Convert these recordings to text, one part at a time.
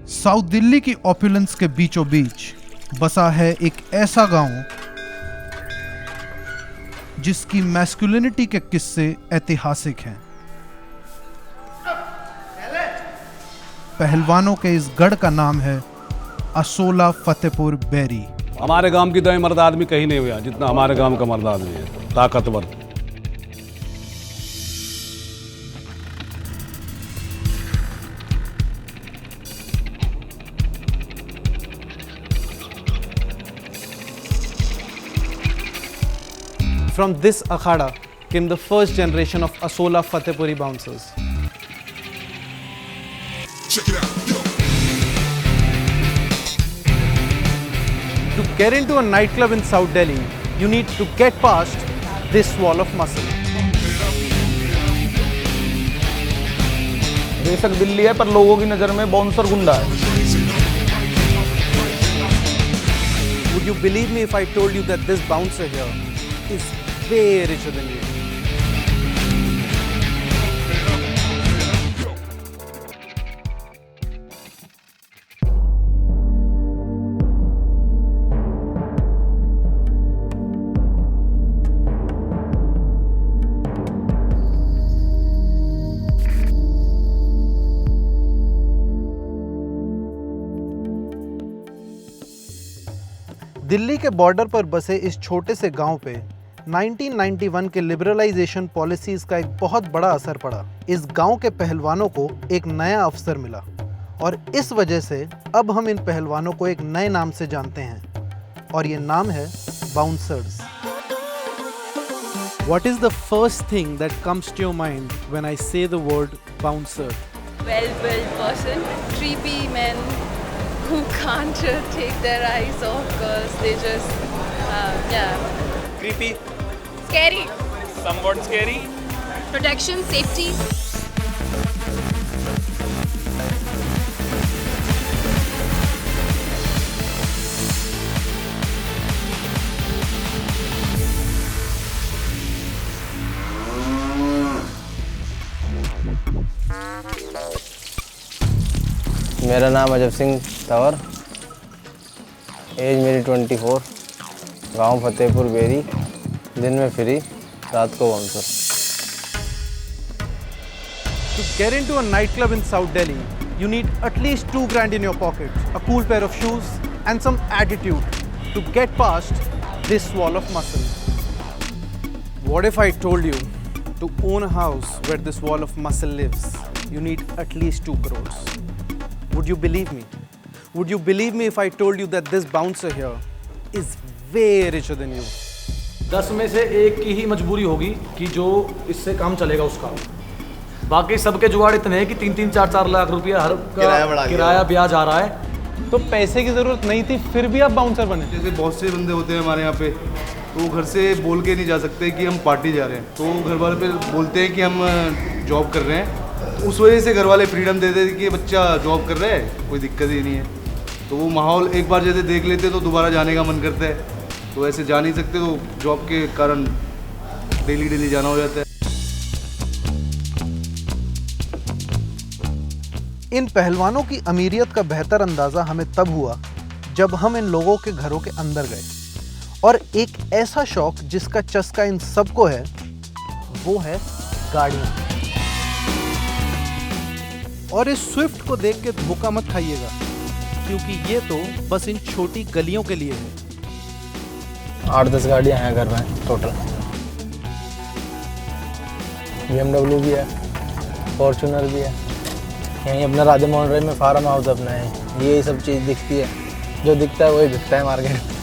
South Delhi की opulence के बीचों बीच बसा है एक ऐसा गांव जिसकी मैस्कुलिनिटी के किस्से ऐतिहासिक हैं। पहलवानों के इस गढ़ का नाम है असोला फतेहपुर बैरी। हमारे गांव की तो मर्द आदमी कहीं नहीं हुआ जितना हमारे गांव का मर्द आदमी है, ताकतवर। From this akhada came the first generation of Asola Fatehpuri bouncers. Check it out, yo. To get into a nightclub in South Delhi, you need to get past this wall of muscle. बेशक दिल्ली है पर लोगों की नज़र में bouncer गुंडा है। Would you believe me if I told you that this bouncer here is way richer than you? Delhi के बॉर्डर पर बसे इस छोटे से गांव पे 1991 के लिबरलाइजेशन पॉलिसीज का एक बहुत बड़ा असर पड़ा। इस गांव के पहलवानों को एक नया अवसर मिला और इस वजह से अब हम इन पहलवानों को एक नए नाम से जानते हैं और ये नाम है bouncers. What is the first thing that comes to your mind when I say the word bouncer? Well-built person, creepy men who can't take their eyes off girls. They just, yeah. Creepy, Scary. somewhat scary. Protection, safety. मेरा नाम Ajab Singh Tanwar, as मेरी 24, गांव Fatehpur berry, दिन में free, रात को bouncer. To get into a nightclub in South Delhi, you need at least 2 grand in your pocket, a cool pair of shoes and some attitude to get past this wall of muscle. What if I told you to own a house where this wall of muscle lives, you need at least 2 crores? Would you believe me? Would you believe me if I told you that this bouncer here is way richer than you? 10 में से एक की ही मजबूरी होगी कि जो इससे काम चलेगा उसका। बाकी सबके जुगाड़ इतने हैं कि 3-3, 4-4 लाख रुपया हर किराया ब्याज आ रहा है। तो पैसे की जरूरत नहीं थी फिर भी आप बाउंसर बने। जैसे बहुत से बंदे होते हैं हमारे यहाँ पे, तो वो घर से बोल के नहीं जा सकते कि हम पार्टी जा रहे हैं, तो घर वाले पे बोलते हैं कि हम जॉब कर रहे हैं। उस वजह से घर वाले फ्रीडम देते थे कि बच्चा जॉब कर रहा है, कोई दिक्कत ही नहीं है। तो वो माहौल एक बार जैसे देख लेते तो दोबारा जाने का मन करता है, तो ऐसे जा नहीं सकते, तो जॉब के कारण डेली जाना हो जाता है। इन पहलवानों की अमीरियत का बेहतर अंदाज़ा हमें तब हुआ जब हम इन लोगों के घरों के अंदर गए और एक ऐसा शौक जिसका चस्का इन सबको है वो है गाड़ियाँ। और इस स्विफ्ट को देख के धोखा मत खाइएगा क्योंकि ये तो बस इन छोटी गलियों के लिए है। 8-10 गाड़ियाँ हैं घर में टोटल। BMW भी है, फॉर्चूनर भी है। यहीं अपना राजा मोहन राय में फार्म हाउस अपना है। ये सब चीज़ दिखती है, जो दिखता है वही बिकता है मार्केट में।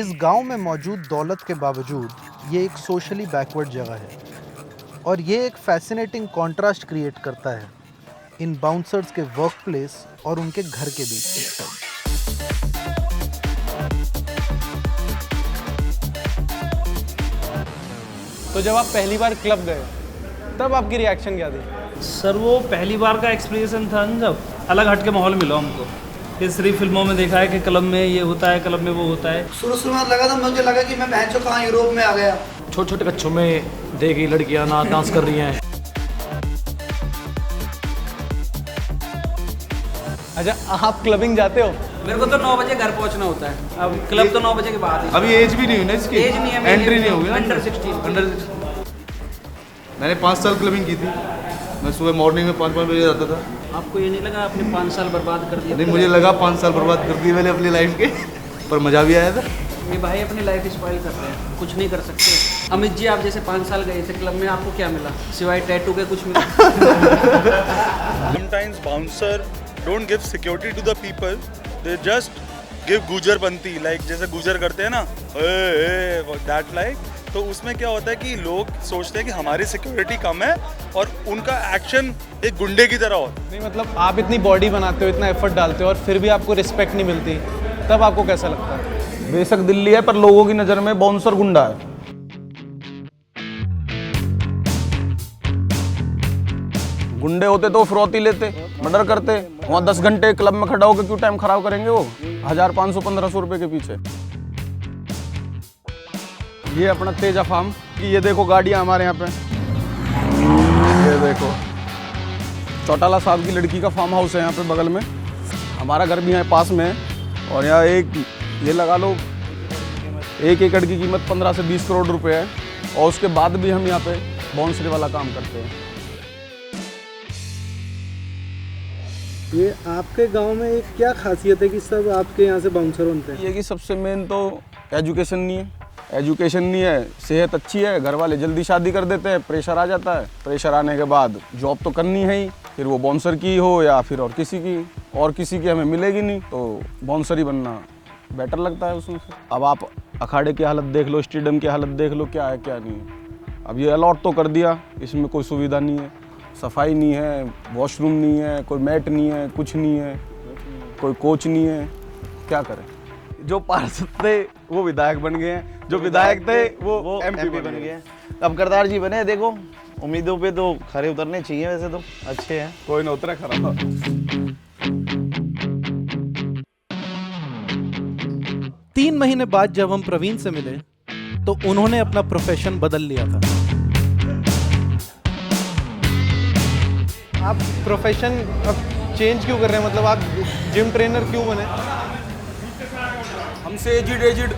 इस गांव में मौजूद दौलत के बावजूद ये एक सोशली बैकवर्ड जगह है और ये एक फैसिनेटिंग कॉन्ट्रास्ट क्रिएट करता है इन बाउंसर्स के वर्क प्लेस और उनके घर के बीच। तो जब आप पहली बार क्लब गए तब आपकी रिएक्शन क्या थी? सर वो पहली बार का एक्सपीरियंस था ना, जब अलग हट के माहौल मिला हमको। ये सिर्फ फिल्मों में देखा है कि क्लब में ये होता है, क्लब में वो होता है। शुरू में लगा था, मुझे लगा कि मैं कहाँ यूरोप में आ गया। छोटे छोटे बच्चों में देखी लड़कियां नाच डांस कर रही हैं। अच्छा, आप क्लबिंग जाते हो? मेरे को तो 9 बजे घर पहुंचना होता है। अब क्लब तो 9 बजे के बाद ही। अभी एज भी नहीं हुई ना इसकी, एज नहीं है, एंट्री नहीं होगी ना। अंडर 16। अंडर 16। मैंने 5 साल क्लबिंग की थी। मैं सुबह मॉर्निंग में 5 बजे जाता था। आपको ये नहीं लगा आपने 5 साल बर्बाद कर दिया? नहीं, मुझे लगा 5 साल बर्बाद कर दिए मैंने अपनी लाइफ के, पर मज़ा भी आया था। ये भाई अपनी लाइफ स्पॉइल कर रहे हैं, कुछ नहीं कर सकते। अमित जी, आप जैसे 5 साल गए थे क्लब में, आपको क्या मिला सिवाय टैटू के? कुछ मिला? Sometimes bouncer don't give security to the people, they just give गुजरपंती, like जैसे गुजर करते हैं ना, that like। तो उसमें क्या होता है कि लोग सोचते हैं कि हमारी सिक्योरिटी कम है और उनका एक्शन एक गुंडे की तरह होता है। नहीं, मतलब आप इतनी बॉडी बनाते हो, इतना एफर्ट डालते हो और फिर भी आपको रिस्पेक्ट नहीं मिलती, तब आपको कैसा लगता है? बेशक दिल्ली है पर लोगों की नज़र में बाउंसर गुंडा है। गुंडे होते तो फिरौती लेते, मर्डर करते। वहाँ 10 घंटे क्लब में खड़ा होकर क्यों टाइम खराब करेंगे वो 1500-1500 रुपए के पीछे। ये अपना तेजा फार्म की, ये देखो गाड़ियाँ हमारे यहाँ पे, ये देखो चौटाला साहब की लड़की का फार्म हाउस है यहाँ पे बगल में। हमारा घर भी है पास में, और यहाँ ये लगा लो 1 एकड़ की कीमत 15 से 20 करोड़ रुपए है, और उसके बाद भी हम यहाँ पे बाउंसरी वाला काम करते हैं। ये आपके गांव में एक क्या खासियत है कि सब आपके यहाँ से बाउंसर बनते हैं? ये कि सबसे मेन तो एजुकेशन नहीं है, एजुकेशन नहीं है, सेहत अच्छी है, घर वाले जल्दी शादी कर देते हैं, प्रेशर आ जाता है, प्रेशर आने के बाद जॉब तो करनी है ही, फिर वो बाउंसर की हो या फिर और किसी की हमें मिलेगी नहीं, तो बाउंसर ही बनना बेटर लगता है उसमें से। अब आप अखाड़े की हालत देख लो, स्टेडियम की हालत देख लो, क्या है क्या नहीं है। अब ये अलॉट तो कर दिया, इसमें कोई सुविधा नहीं है, सफाई नहीं है, वॉशरूम नहीं है, कोई मैट नहीं है, कुछ नहीं है, कोई कोच नहीं है, क्या करें। जो पार्षद थे वो विधायक बन गए हैं, जो विधायक थे वो एमपी बन गए। अब करतार जी बने, देखो उम्मीदों पे तो खरे उतरने चाहिए, वैसे तो अच्छे हैं। कोई ना उतरे खरा। 3 महीने बाद जब हम प्रवीण से मिले तो उन्होंने अपना प्रोफेशन बदल लिया था। आप प्रोफेशन अब चेंज क्यों कर रहे हैं? मतलब आप जिम ट्रेनर क्यों बने? हमसे एजिड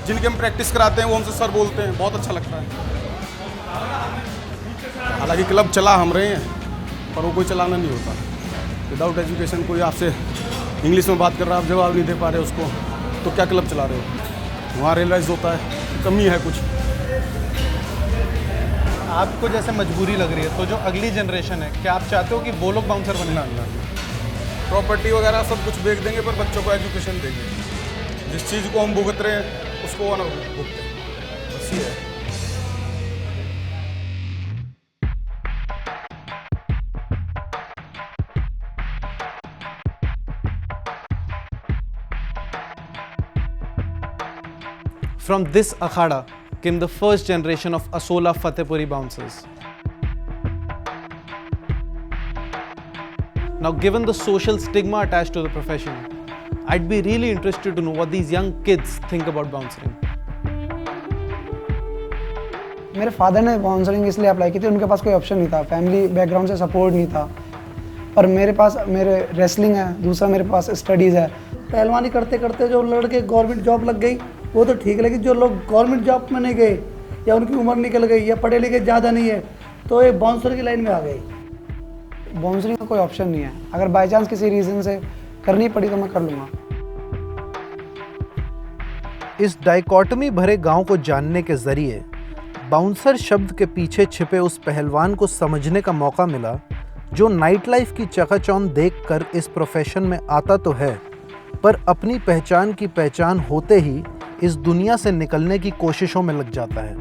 जिनके हम प्रैक्टिस कराते हैं वो हमसे सर बोलते हैं, बहुत अच्छा लगता है। हालांकि क्लब चला हम रहे हैं, पर वो कोई चलाना नहीं होता। विदाउट एजुकेशन कोई आपसे इंग्लिश में बात कर रहा है, आप जवाब नहीं दे पा रहे उसको, तो क्या क्लब चला रहे हो? वहाँ रियलाइज होता है कमी है कुछ। आपको जैसे मजबूरी लग रही है, तो जो अगली जनरेशन है, क्या आप चाहते हो कि वो लोग बाउंसर बने? ना, प्रॉपर्टी वगैरह सब कुछ बेच देंगे, पर बच्चों को एजुकेशन देंगे। जिस चीज़ को हम भुगत रहे हैं उसको वो ना भुगते, बस ये है। From this akhada came the first generation of Asola Fatehpuri bouncers. Now, given the social stigma attached to the profession, I'd be really interested to know what these young kids think about bouncering. मेरे father ने बाउंसरिंग इसलिए apply की थी, उनके पास कोई option नहीं था, family background से सपोर्ट नहीं था। पर मेरे रेसलिंग है, दूसरा मेरे पास स्टडीज़ है। पहलवानी करते करते जो लड़के गवर्नमेंट जॉब लग गई वो तो ठीक है, लेकिन जो लोग गवर्नमेंट जॉब में नहीं गए या उनकी उम्र निकल गई या पढ़े लिखे ज़्यादा नहीं है, तो ये बाउंसर की लाइन में आ गई। बाउंसरिंग का कोई ऑप्शन नहीं है, अगर बाई चांस किसी रीज़न से करनी पड़ी तो मैं कर लूँगा। इस डाइकोटमी भरे गांव को जानने के जरिए बाउंसर शब्द के पीछे छिपे उस पहलवान को समझने का मौका मिला जो नाइट लाइफ की चकाचौंध देखकर इस प्रोफेशन में आता तो है, पर अपनी पहचान की पहचान होते ही इस दुनिया से निकलने की कोशिशों में लग जाता है।